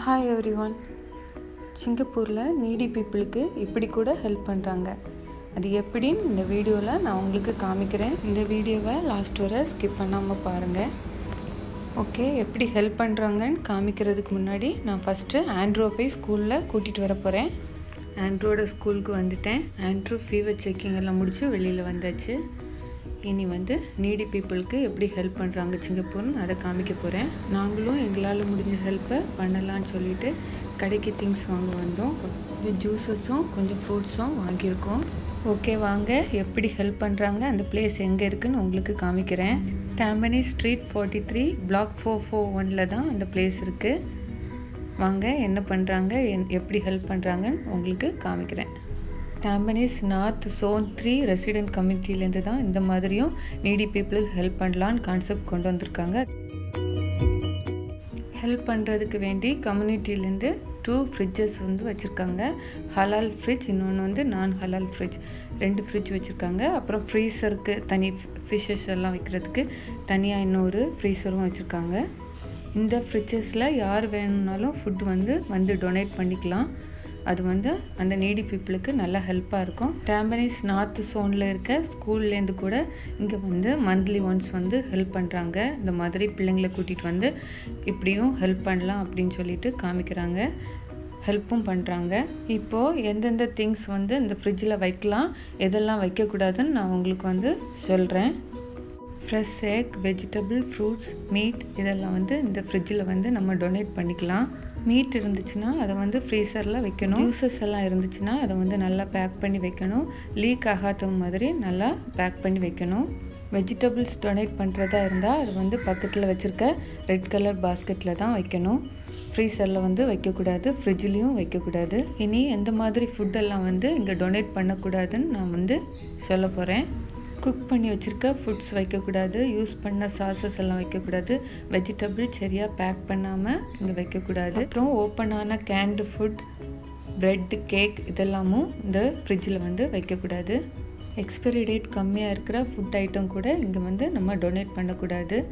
Hi everyone. சிங்கப்பூரில் நீடி பீப்புளுக்கு இப்படி கூட ஹெல்ப் பண்ணுறாங்க. அது எப்படின்னு இந்த வீடியோவில் நான் உங்களுக்கு காமிக்கிறேன். இந்த வீடியோவை லாஸ்ட் வரை ஸ்கிப் பண்ணாமல் பாருங்கள். ஓகே, எப்படி ஹெல்ப் பண்ணுறாங்கன்னு காமிக்கிறதுக்கு முன்னாடி நான் ஃபஸ்ட்டு ஆண்ட்ரூவை போய் ஸ்கூலில் கூட்டிகிட்டு வர போகிறேன். ஆண்ட்ரூவோட ஸ்கூலுக்கு வந்துட்டேன். ஆண்ட்ரூ ஃபீவர் செக்கிங் எல்லாம் முடித்து வெளியில் வந்தாச்சு. இனி நீடி பீப்புளுக்கு எப்படி ஹெல்ப் பண்ணுறாங்க சிங்கப்பூர்னு அதை காமிக்க போகிறேன். நாங்களும் எங்களால் முடிஞ்ச ஹெல்ப்பை பண்ணலான்னு சொல்லிட்டு கடைக்கு திங்ஸ் வாங்க வந்தோம். கொஞ்சம் ஜூஸஸும் கொஞ்சம் ஃப்ரூட்ஸும் வாங்கியிருக்கோம். ஓகே, வாங்க எப்படி ஹெல்ப் பண்ணுறாங்க, அந்த பிளேஸ் எங்கே இருக்குதுன்னு உங்களுக்கு காமிக்கிறேன். டாம்பனி ஸ்ட்ரீட் 43 பிளாக் 441 தான் அந்த பிளேஸ் இருக்குது. வாங்க என்ன பண்ணுறாங்க, எப்படி ஹெல்ப் பண்ணுறாங்கன்னு உங்களுக்கு காமிக்கிறேன். டாம்பனீஸ் நார்த் சோன் 3 ரெசிடென்ட் கம்யூனிட்டிலேருந்து தான் இந்த மாதிரியும் நீடி பீப்புளுக்கு ஹெல்ப் பண்ணலான்னு கான்செப்ட் கொண்டு வந்திருக்காங்க. ஹெல்ப் பண்ணுறதுக்கு வேண்டி கம்யூனிட்டிலேருந்து 2 ஃப்ரிட்ஜஸ் வச்சுருக்காங்க. ஹலால் ஃப்ரிட்ஜ், இன்னொன்று நான் ஹலால் ஃப்ரிட்ஜ், 2 ஃப்ரிட்ஜ் வச்சுருக்காங்க. அப்புறம் ஃப்ரீசருக்கு தனி ஃபிஷ்ஷஸ் எல்லாம் வைக்கிறதுக்கு தனியாக இன்னொரு ஃப்ரீசரும் வச்சுருக்காங்க. இந்த ஃப்ரிட்ஜஸில் யார் வேணும்னாலும் ஃபுட் வந்து டொனேட் பண்ணிக்கலாம். அது அந்த நீடி பீப்புளுக்கு நல்லா ஹெல்ப்பாக இருக்கும். டாம்பனீஸ் நார்த் சோனில் இருக்க ஸ்கூல்லேருந்து கூட இங்கே மந்த்லி ஒன்ஸ் ஹெல்ப் பண்ணுறாங்க. இந்த மாதிரி பிள்ளைங்களை கூட்டிகிட்டு இப்படியும் ஹெல்ப் பண்ணலாம் அப்படின்னு சொல்லிட்டு காமிக்கிறாங்க, ஹெல்ப்பும் பண்ணுறாங்க. இப்போது எந்தெந்த திங்ஸ் இந்த ஃப்ரிட்ஜில் வைக்கலாம், எதெல்லாம் வைக்கக்கூடாதுன்னு நான் உங்களுக்கு சொல்கிறேன். Fresh egg, vegetable, fruits, meet இதெல்லாம் இந்த ஃப்ரிட்ஜில் நம்ம டொனேட் பண்ணிக்கலாம். மீட் இருந்துச்சுன்னா அதை ஃப்ரீசரில் வைக்கணும். ஜூஸஸ் எல்லாம் இருந்துச்சுன்னா அதை நல்லா பேக் பண்ணி வைக்கணும். லீக் ஆகாத மாதிரி நல்லா பேக் பண்ணி வைக்கணும். வெஜிடபிள்ஸ் டொனேட் பண்ணுறதா இருந்தால் அது பக்கத்தில் வச்சுருக்க ரெட் கலர் பாஸ்கெட்டில் தான் வைக்கணும். ஃப்ரீசரில் வைக்கக்கூடாது, ஃப்ரிட்ஜ்லேயும் வைக்கக்கூடாது. இனி எந்த மாதிரி ஃபுட்டெல்லாம் இங்கே டொனேட் பண்ணக்கூடாதுன்னு நான் சொல்ல போகிறேன். குக் பண்ணி வச்சுருக்க ஃபுட்ஸ் வைக்கக்கூடாது, யூஸ் பண்ண சாஸஸ் எல்லாம் வைக்கக்கூடாது, வெஜிடபிள் சரியாக பேக் பண்ணாமல் இங்கே வைக்கக்கூடாது. அப்புறம் ஓப்பனான கேண்டு ஃபுட், ப்ரெட், கேக் இதெல்லாமும் இந்த ஃப்ரிட்ஜில் வைக்கக்கூடாது. எக்ஸ்பைரி டேட் கம்மியாக இருக்கிற ஃபுட் ஐட்டம் கூட இங்கே நம்ம டொனேட் பண்ணக்கூடாது.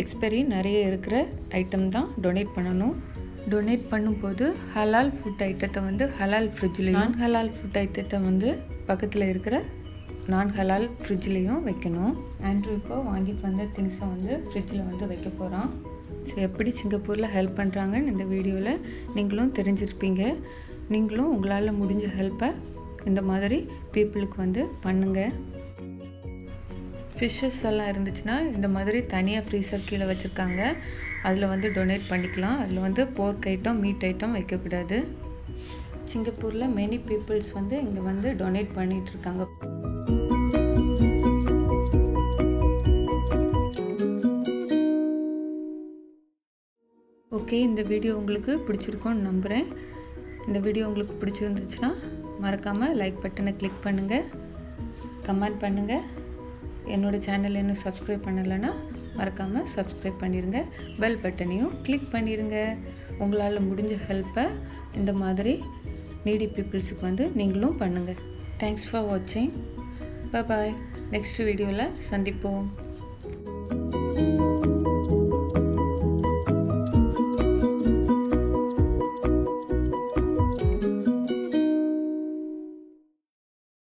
எக்ஸ்பைரி நிறைய இருக்கிற ஐட்டம் தான் டொனேட் பண்ணணும். டொனேட் பண்ணும்போது ஹலால் ஃபுட் ஐட்டத்தை ஹலால் ஃப்ரிட்ஜ்லேயும், நான் ஹலால் ஃபுட் ஐட்டத்தை பக்கத்தில் இருக்கிற நான் ஹலால் ஃப்ரிட்ஜ்லேயும் வைக்கணும். ஆண்ட்ரூ இப்போ வாங்கிட்டு வந்த திங்ஸை ஃப்ரிட்ஜில் வைக்க போகிறான். ஸோ எப்படி சிங்கப்பூரில் ஹெல்ப் பண்ணுறாங்கன்னு இந்த வீடியோவில் நீங்களும் தெரிஞ்சிருப்பீங்க. நீங்களும் உங்களால் முடிஞ்ச ஹெல்ப்பை இந்த மாதிரி பீப்புளுக்கு பண்ணுங்கள். ஃபிஷ்ஷஸ் எல்லாம் இருந்துச்சுன்னா இந்த மாதிரி தனியாக ஃப்ரீசர் கீழே வச்சுருக்காங்க, அதில் டொனேட் பண்ணிக்கலாம். அதில் போர்க் ஐட்டம், மீட் ஐட்டம் வைக்கக்கூடாது. சிங்கப்பூரில் மெனி பீப்புள்ஸ் இங்கே டொனேட் பண்ணிகிட்ருக்காங்க. ஓகே, இந்த வீடியோ உங்களுக்கு பிடிச்சிருக்கும்னு நம்புகிறேன். இந்த வீடியோ உங்களுக்கு பிடிச்சிருந்துச்சுன்னா மறக்காமல் லைக் பட்டனை கிளிக் பண்ணுங்கள், கமெண்ட் பண்ணுங்கள். என்னோடய சேனல் இன்னும் சப்ஸ்கிரைப் பண்ணலைன்னா மறக்காமல் சப்ஸ்கிரைப் பண்ணிடுங்க. பெல் பட்டனையும் கிளிக் பண்ணிடுங்க. உங்களால் முடிஞ்ச ஹெல்ப்பை இந்த மாதிரி நீடி பீப்புள்ஸுக்கு நீங்களும் பண்ணுங்கள். தேங்க்ஸ் ஃபார் வாட்சிங். பாய். நெக்ஸ்ட் வீடியோவில் சந்திப்போம்.